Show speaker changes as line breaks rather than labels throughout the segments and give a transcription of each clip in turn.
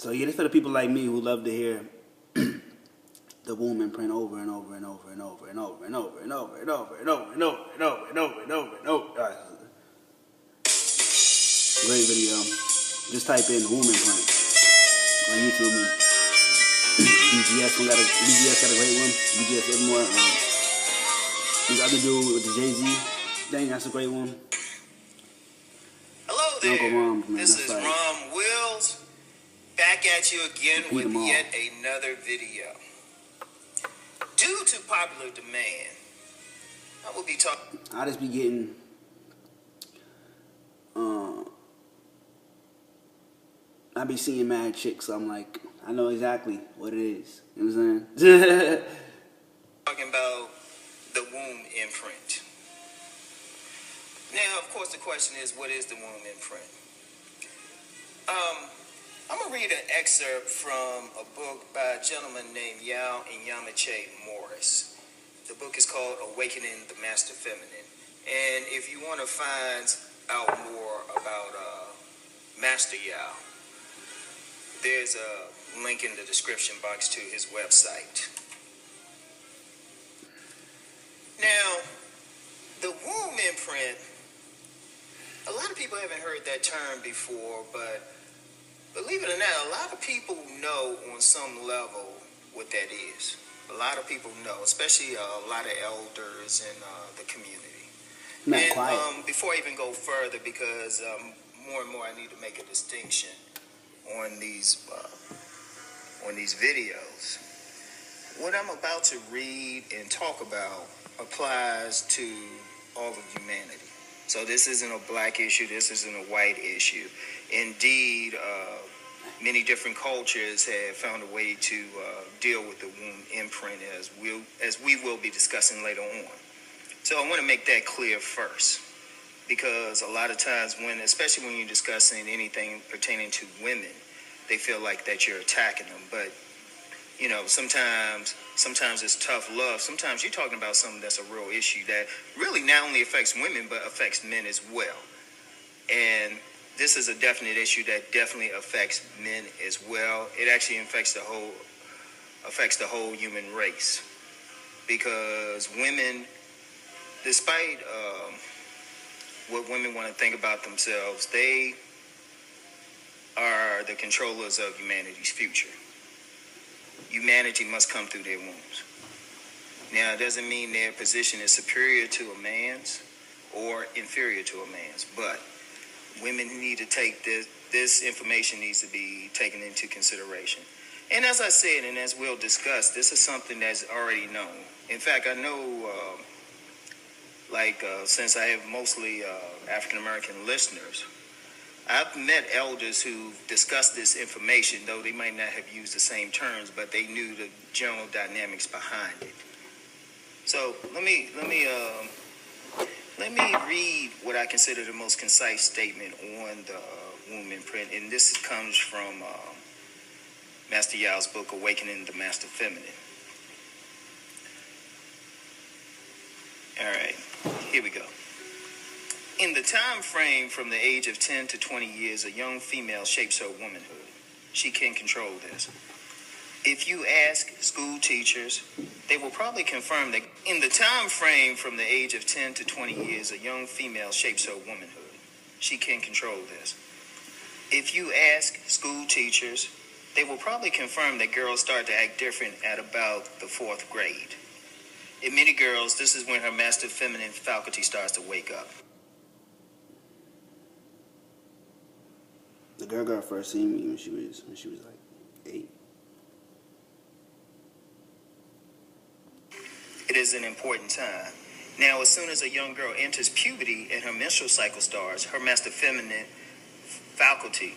So yeah, this for the people like me who love to hear the womb imprint over and over and over and over and over and over and over and over and over and over and over and over and over and over. Great video. Just type in womb imprint on YouTube. And BGS got a great one. BGS Evermore. This other dude with the Jay-Z thing, that's a great one.
Hello there.
Uncle Rom, man,
this is
like,
Rom Wills, back at you again with yet another video. Due to popular demand, I will be talking.
I just be getting I be seeing mad chicks, so I'm like, I know exactly what it is. You know what I'm saying?
Talking about the womb imprint. Now, of course, the question is, what is the womb imprint? I'm going to read an excerpt from a book by a gentleman named Yao and Yamache Morris. The book is called Awakening the Master Feminine. And if you want to find out more about Master Yao, there's a link in the description box to his website. Now, the womb imprint, a lot of people haven't heard that term before, but believe it or not, a lot of people know on some level what that is. A lot of people know, especially a lot of elders in the community. And before I even go further, because more and more I need to make a distinction on these videos. What I'm about to read and talk about applies to all of humanity. So this isn't a black issue. This isn't a white issue. Indeed, many different cultures have found a way to deal with the womb imprint, as we will be discussing later on. So I want to make that clear first, because a lot of times especially when you're discussing anything pertaining to women, they feel like that you're attacking them. But, you know, sometimes it's tough love. Sometimes you're talking about something that's a real issue that really not only affects women, but affects men as well. And this is a definite issue that definitely affects men as well. It actually affects the whole human race. Because women, despite what women want to think about themselves, they are the controllers of humanity's future. Humanity must come through their wombs. Now, it doesn't mean their position is superior to a man's or inferior to a man's, but women need to take this information needs to be taken into consideration. And as I said, and as we'll discuss, this is something that's already known. In fact, I know, since I have mostly African-American listeners, I've met elders who discussed this information, though they might not have used the same terms, but they knew the general dynamics behind it. So let me read what I consider the most concise statement on the womb imprint, and this comes from Master Yao's book, Awakening the Master Feminine. All right, here we go. In the time frame from the age of 10 to 20 years, a young female shapes her womanhood. She can control this. If you ask school teachers, they will probably confirm that in the time frame from the age of 10 to 20 years, a young female shapes her womanhood. She can control this. If you ask school teachers, they will probably confirm that girls start to act different at about the 4th grade. In many girls, this is when her master feminine faculty starts to wake up.
The girl first seen me when she was like 8.
It is an important time. Now, as soon as a young girl enters puberty and her menstrual cycle starts, her master feminine faculty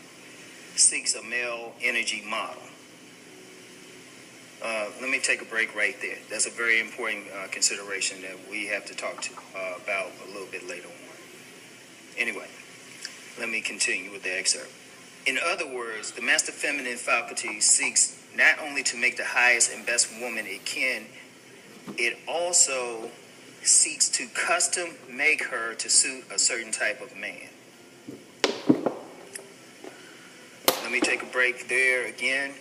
seeks a male energy model. Let me take a break right there. That's a very important consideration that we have to talk about a little bit later on. Anyway, let me continue with the excerpt. In other words, the master feminine faculty seeks not only to make the highest and best woman it can, it also seeks to custom make her to suit a certain type of man. Let me take a break there again.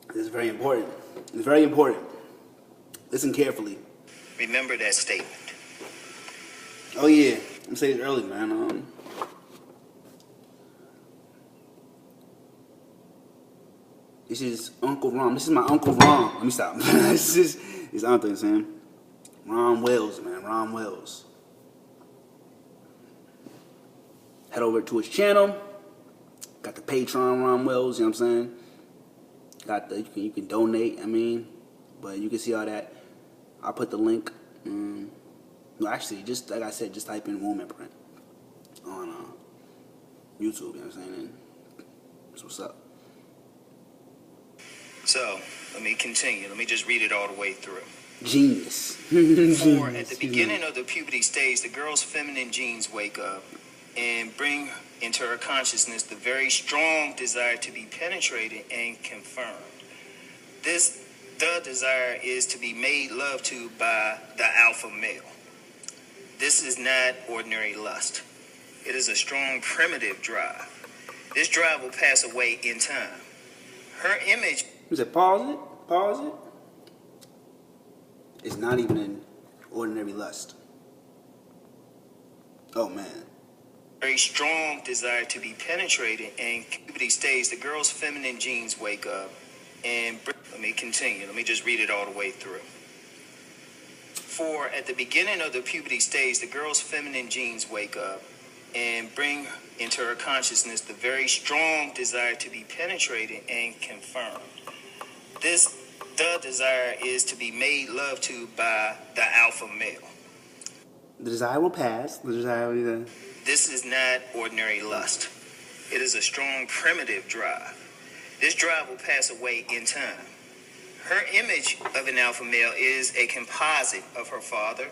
This is very important. It's very important. Listen carefully.
Remember that statement.
Oh yeah, I'm saying it early, man. This is Uncle Rom. This is my Uncle Rom. Let me stop. This is his uncle, man. Rom Wills, man. Rom Wills. Head over to his channel. Got the Patreon Rom Wills, you know what I'm saying? Got the you can donate, I mean, but you can see all that. I'll put the link. No, actually, just like I said, just type in Womb Imprint on YouTube, you know what I'm saying? And that's what's up.
So, let me continue. Let me just read it all the way through.
Genius.
For at the beginning of the puberty stage, the girl's feminine genes wake up and bring into her consciousness the very strong desire to be penetrated and confirmed. The desire is to be made love to by the alpha male. This is not ordinary lust. It is a strong primitive drive. This drive will pass away in time. Her image...
You said pause it? Pause it? It's not even an ordinary lust. Oh, man.
Very strong desire to be penetrated and puberty stage, the girl's feminine genes wake up and... Let me continue. Let me just read it all the way through. For at the beginning of the puberty stage, the girl's feminine genes wake up and bring into her consciousness the very strong desire to be penetrated and confirmed. The desire is to be made love to by the alpha male.
The desire will pass. The desire will...
This is not ordinary lust. It is a strong primitive drive. This drive will pass away in time. Her image of an alpha male is a composite of her father.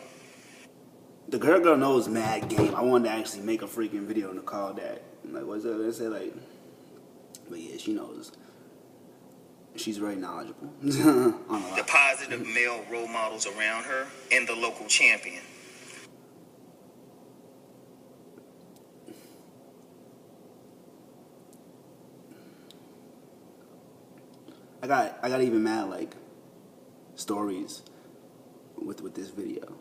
The girl knows mad game. I wanted to actually make a freaking video and call that. Like, what's that? They say, like... But yeah, she knows. She's very knowledgeable. On a lot.
The positive male role models around her and the local champion.
I got even mad like stories with this video.